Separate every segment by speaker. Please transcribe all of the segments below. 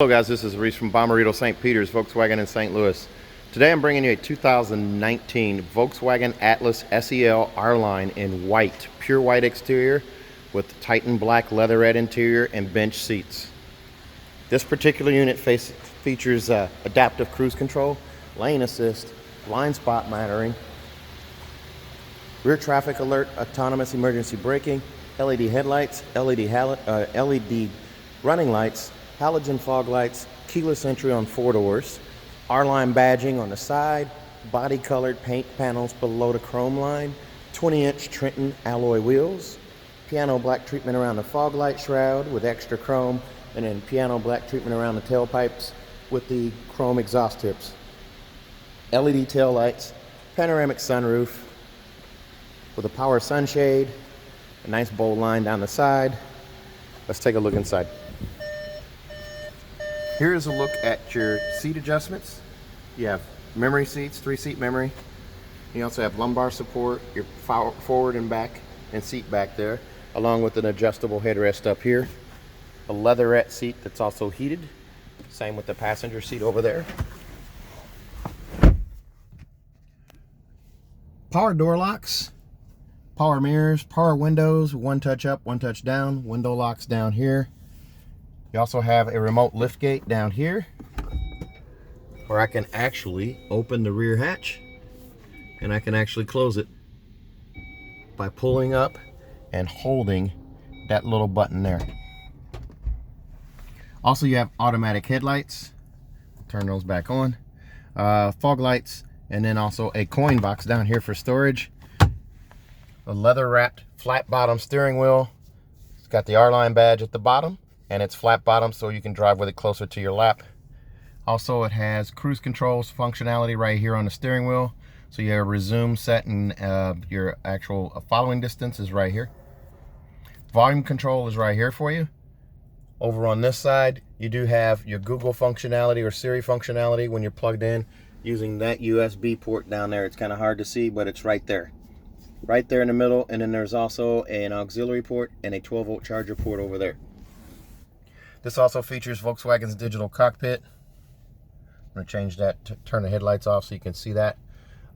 Speaker 1: Hello guys, this is Reese from Bommarito St. Peter's, Volkswagen in St. Louis. Today I'm bringing you a 2019 Volkswagen Atlas SEL R-Line in white, pure white exterior with Titan black leatherette interior and bench seats. This particular unit features adaptive cruise control, lane assist, blind spot monitoring, rear traffic alert, autonomous emergency braking, LED headlights, LED running lights, halogen fog lights, keyless entry on 4 doors, R-Line badging on the side, body colored paint panels below the chrome line, 20-inch Trenton alloy wheels, piano black treatment around the fog light shroud with extra chrome, and then piano black treatment around the tailpipes with the chrome exhaust tips, LED tail lights, panoramic sunroof with a power sunshade, a nice bold line down the side. Let's take a look inside. Here's a look at your seat adjustments. You have memory seats, 3-seat memory. You also have lumbar support, your forward and back and seat back there, along with an adjustable headrest up here. A leatherette seat that's also heated. Same with the passenger seat over there. Power door locks, power mirrors, power windows, one touch up, one touch down, window locks down here. You also have a remote lift gate down here where I can actually open the rear hatch and I can actually close it by pulling up and holding that little button there. Also, you have automatic headlights. Turn those back on. Fog lights, and then also a coin box down here for storage. A leather wrapped flat bottom steering wheel. It's got the R-Line badge at the bottom, and it's flat bottom so you can drive with it closer to your lap. Also, it has cruise controls functionality right here on the steering wheel. So your resume set and your actual following distance is right here. Volume control is right here for you. Over on this side, you do have your Google functionality or Siri functionality when you're plugged in using that USB port down there. It's kind of hard to see, but it's right there. Right there in the middle, and then there's also an auxiliary port and a 12-volt charger port over there. This also features Volkswagen's digital cockpit. I'm going to change that to turn the headlights off so you can see that.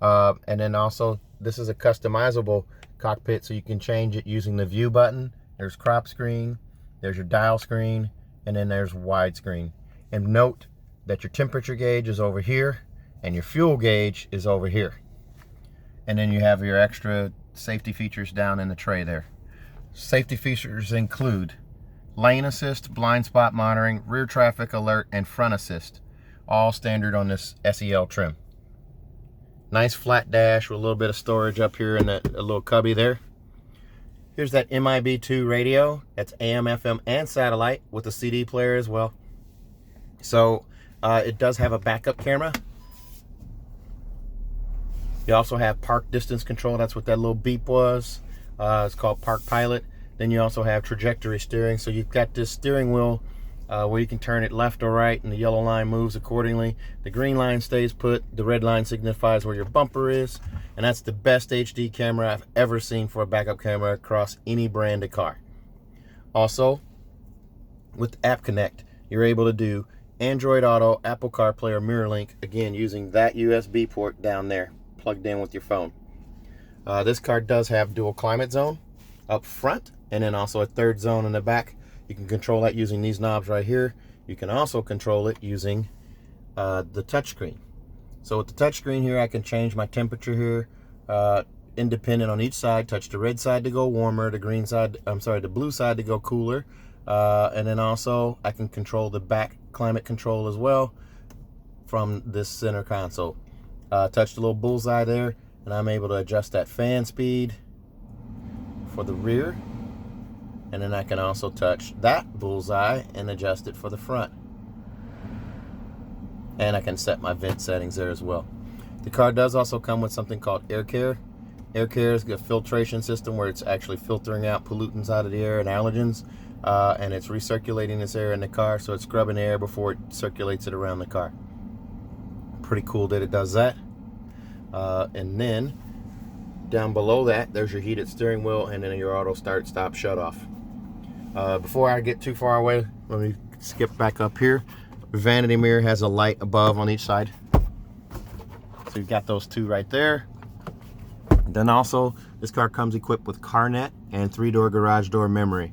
Speaker 1: And then also, this is a customizable cockpit, so you can change it using the view button. There's crop screen, there's your dial screen, and then there's widescreen. And note that your temperature gauge is over here, and your fuel gauge is over here. And then you have your extra safety features down in the tray there. Safety features include lane assist, blind spot monitoring, rear traffic alert, and front assist. All standard on this SEL trim. Nice flat dash with a little bit of storage up here in that little cubby there. Here's that MIB2 radio. That's AM, FM, and satellite with a CD player as well. So it does have a backup camera. You also have park distance control. That's what that little beep was. It's called Park Pilot. Then you also have trajectory steering. So you've got this steering wheel where you can turn it left or right, and the yellow line moves accordingly. The green line stays put. The red line signifies where your bumper is. And that's the best HD camera I've ever seen for a backup camera across any brand of car. Also, with App Connect, you're able to do Android Auto, Apple CarPlay, or MirrorLink, again, using that USB port down there, plugged in with your phone. This car does have dual climate zone up front, and then also a third zone in the back. You can control that using these knobs right here. You can also control it using the touchscreen. So with the touchscreen here, I can change my temperature here, independent on each side. Touch the red side to go warmer, the green side, the blue side to go cooler. And then also I can control the back climate control as well from this center console. Touch the little bullseye there, and I'm able to adjust that fan speed for the rear. And then I can also touch that bullseye and adjust it for the front. And I can set my vent settings there as well. The car does also come with something called Air Care. Air Care is a filtration system where it's actually filtering out pollutants out of the air and allergens. And it's recirculating this air in the car, so it's scrubbing air before it circulates it around the car. Pretty cool that it does that. And then down below that, there's your heated steering wheel, and then your auto start, stop, shut off. Before I get too far away, let me skip back up here. Vanity mirror has a light above on each side. So you've got those two right there. Then also, this car comes equipped with CarNet and 3-door garage door memory.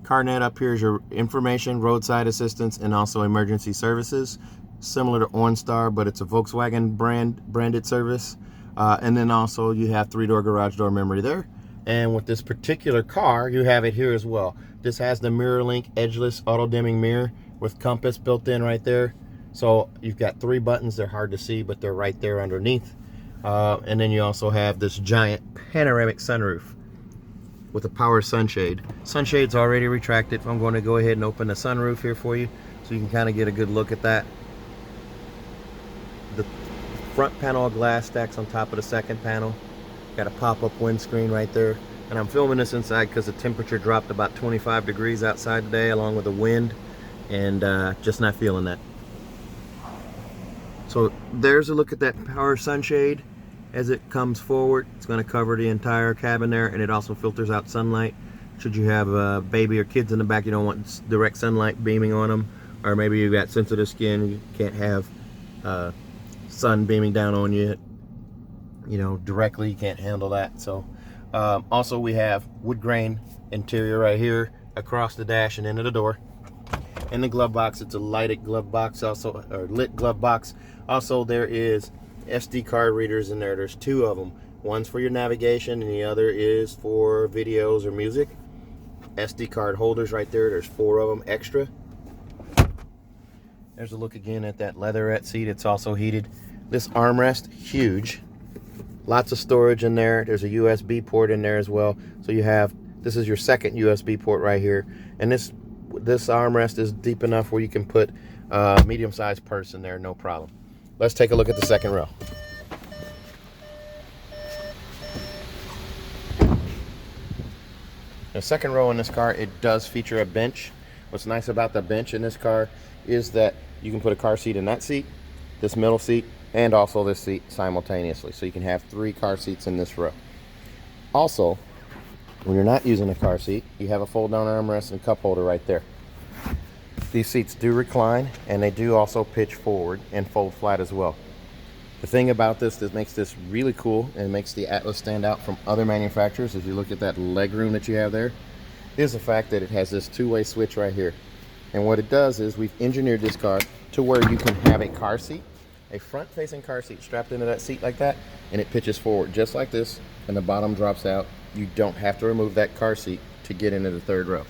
Speaker 1: CarNet up here is your information, roadside assistance, and also emergency services. Similar to OnStar, but it's a Volkswagen branded service. And then also you have 3-door garage door memory there. And with this particular car, you have it here as well. This has the MirrorLink edgeless auto dimming mirror with compass built in right there. So you've got 3 buttons. They're hard to see, but they're right there underneath. And then you also have this giant panoramic sunroof with a power sunshade. Sunshade's already retracted. I'm going to go ahead and open the sunroof here for you so you can kind of get a good look at that. The front panel of glass stacks on top of the second panel. Got a pop-up windscreen right there. And I'm filming this inside because the temperature dropped about 25 degrees outside today, along with the wind, and just not feeling that. So there's a look at that power sunshade as it comes forward. It's going to cover the entire cabin there, and it also filters out sunlight. Should you have a baby or kids in the back, you don't want direct sunlight beaming on them, or maybe you've got sensitive skin, you can't have sun beaming down on you, directly. You can't handle that. So also we have wood grain interior right here across the dash and into the door. In the glove box, it's a lighted glove box, also, or lit glove box. Also, there is SD card readers in there. There's 2 of them. One's for your navigation and the other is for videos or music. SD card holders right there. There's 4 of them extra. There's a look again at that leatherette seat. It's also heated. This armrest, huge. Lots of storage in there. There's a USB port in there as well. So you have, this is your second USB port right here. And this armrest is deep enough where you can put a medium-sized purse in there, no problem. Let's take a look at the second row. The second row in this car, it does feature a bench. What's nice about the bench in this car is that you can put a car seat in that seat, this middle seat, and also this seat simultaneously. So you can have 3 car seats in this row. Also, when you're not using a car seat, you have a fold-down armrest and cup holder right there. These seats do recline, and they do also pitch forward and fold flat as well. The thing about this that makes this really cool and makes the Atlas stand out from other manufacturers, if you look at that legroom that you have there, is the fact that it has this 2-way switch right here. And what it does is we've engineered this car to where you can have a car seat, a front-facing car seat strapped into that seat like that, and it pitches forward just like this, and the bottom drops out. You don't have to remove that car seat to get into the 3rd row.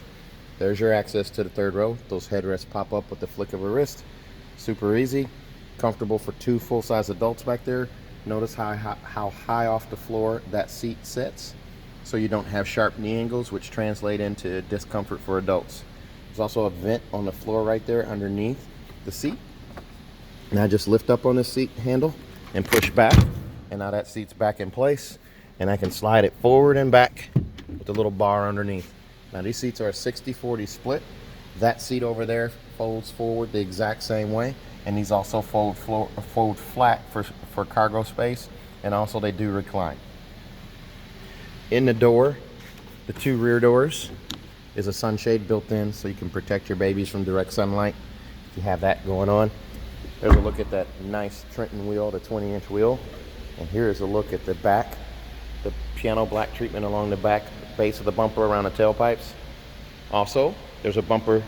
Speaker 1: There's your access to the 3rd row. Those headrests pop up with the flick of a wrist. Super easy. Comfortable for 2 full-size adults back there. Notice how high off the floor that seat sits, so you don't have sharp knee angles, which translate into discomfort for adults. There's also a vent on the floor right there underneath the seat. Now just lift up on this seat handle and push back, and now that seat's back in place, and I can slide it forward and back with the little bar underneath. Now these seats are a 60-40 split. That seat over there folds forward the exact same way, and these also fold flat for cargo space, and also they do recline. In the door, the 2 rear doors, is a sunshade built in so you can protect your babies from direct sunlight if you have that going on. There's a look at that nice Trenton wheel, the 20-inch wheel. And here's a look at the back, the piano black treatment along the back base of the bumper around the tailpipes. Also, there's a bumper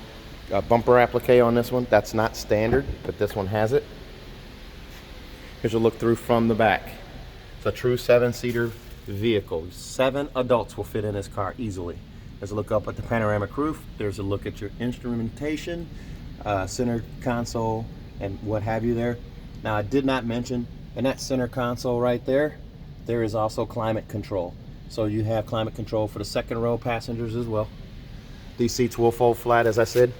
Speaker 1: applique on this one. That's not standard, but this one has it. Here's a look through from the back. It's a true 7-seater vehicle. 7 adults will fit in this car easily. There's a look up at the panoramic roof. There's a look at your instrumentation, center console, and what have you there. Now, I did not mention, in that center console right there, there is also climate control. So you have climate control for the 2nd row passengers as well. These seats will fold flat, as I said.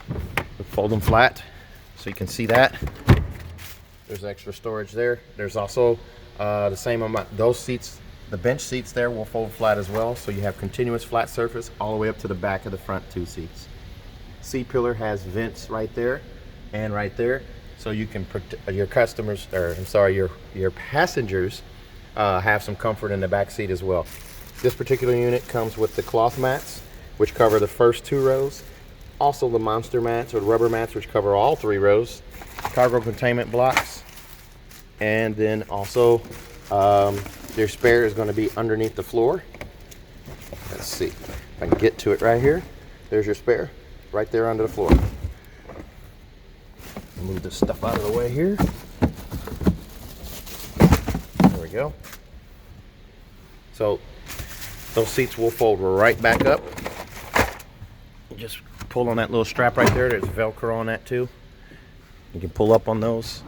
Speaker 1: We'll fold them flat so you can see that. There's extra storage there. There's also the same amount. Those seats, the bench seats there, will fold flat as well. So you have continuous flat surface all the way up to the back of the front 2 seats. C-pillar has vents right there and right there. So you can your customers, or I'm sorry, your passengers have some comfort in the back seat as well. This particular unit comes with the cloth mats, which cover the first 2 rows, Also the monster mats or the rubber mats, which cover all 3 rows. Cargo containment blocks. And then also your spare is going to be underneath the floor. Let's see if I can get to it right here. There's your spare right there under the floor. Move this stuff out of the way here. There we go. So those seats will fold right back up. You just pull on that little strap right there. There's Velcro on that too. You can pull up on those.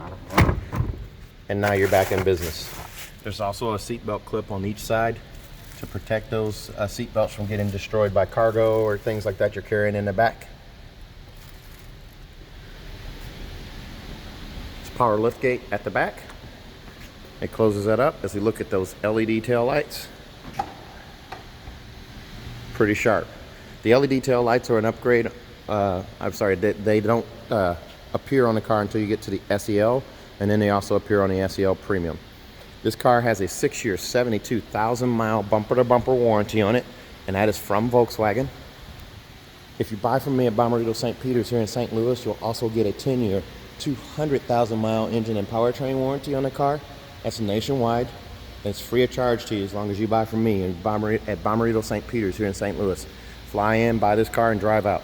Speaker 1: And now you're back in business. There's also a seatbelt clip on each side to protect those seatbelts from getting destroyed by cargo or things like that you're carrying in the back. It's power lift gate at the back. It closes that up as you look at those LED tail lights. Pretty sharp. The LED tail lights are an upgrade. I'm sorry, they don't appear on the car until you get to the SEL, and then they also appear on the SEL Premium. This car has a 6-year, 72,000 mile bumper-to-bumper warranty on it, and that is from Volkswagen. If you buy from me at Bommarito St. Peter's here in St. Louis, you'll also get a 10-year, 200,000 mile engine and powertrain warranty on the car. That's nationwide. And it's free of charge to you as long as you buy from me at Bommarito St. Peter's here in St. Louis. Fly in, buy this car, and drive out.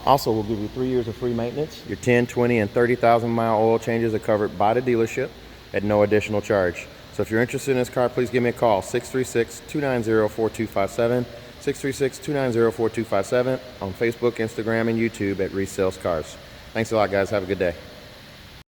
Speaker 1: Also, we'll give you 3 years of free maintenance. Your 10, 20, and 30,000 mile oil changes are covered by the dealership at no additional charge. So if you're interested in this car, please give me a call, 636-290-4257, 636-290-4257, on Facebook, Instagram, and YouTube at Resales Cars. Thanks a lot, guys. Have a good day.